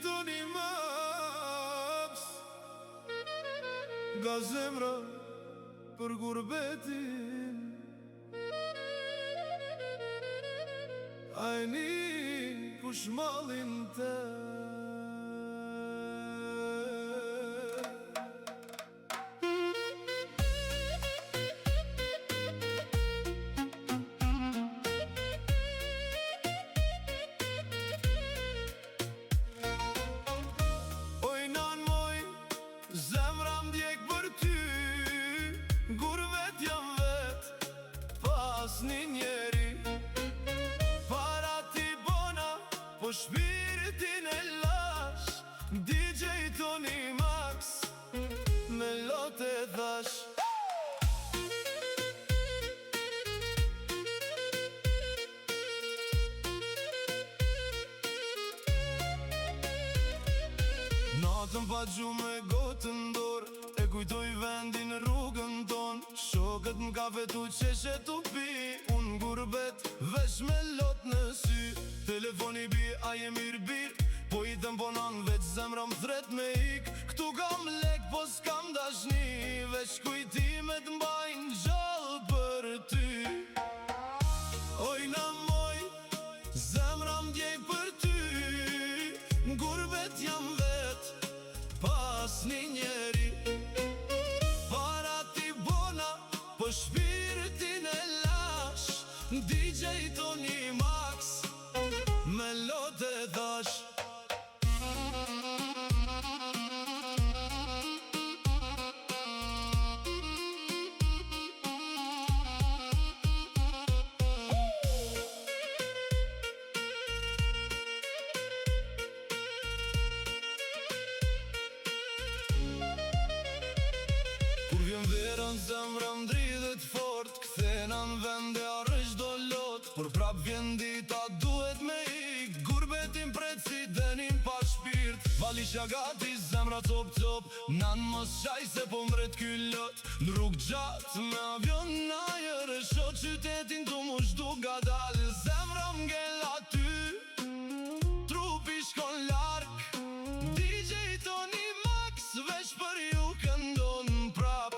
Tony Max, nga zemra për gurbetin. Ajni kush mallin te. Zemra m'djek për ty, gurvet jam vet, pas një njeri. Para ti bona, po shpirtin e lash. DJ Tony Max, me lote dhash. Natën pa gjumë e gotën dorë, e kujtoj vendin rrugën ton. Shokët m'kafe tu qeshe tu pi, unë gurbet vesh me lot në sy. Telefoni bi, a je mirë bir, po i temponon veç zemra m'thret me ik. Këtu kam lek, po s'kam dashni, veç kujtimet m'bajnë gjallë për ty. Oj na moj, zemra m'djek për ty, gurbet jam vet, pas një njeri. Para ti bona, po shpirtin e lash. DJ Tony Max, me lote dhash. Verën zemra m'dridhet fort, kthena n'vende arresh do lot. Por prap vjen dita duhet me ik, gurbetin preci denin pa shpirt. Valisha gati zemra top top, nan mos qaj se po mret kyllot. N'rrug gjat me avion n'ajer, e sho qytetin tu mu shdu gadal. Zemra m'ngell aty, trupi shkon lark. DJ Tony Max, veç për ju këndon prap.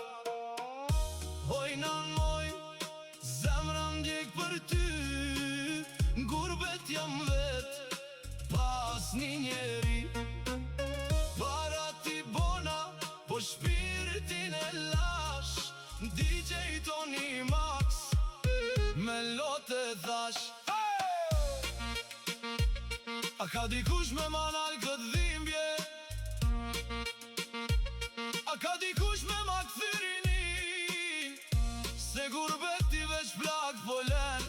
Gurbet jam vet, pas një njeri. Para ti bona, po shpirtin e lash. DJ Tony Max, me lote dhash. A ka dikush me manal këtë dhimbje? A ka dikush me ma këthyrinin? Se gurbeti veç plak po len,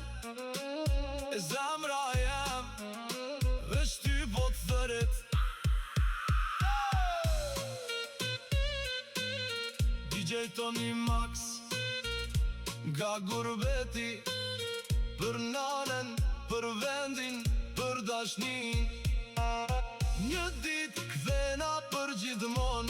e zemra jem veç ty po të thërit. DJ Tony Max, nga gurbeti, për nanen, për vendin, për dashnin. Një dit kthena për gjithmon.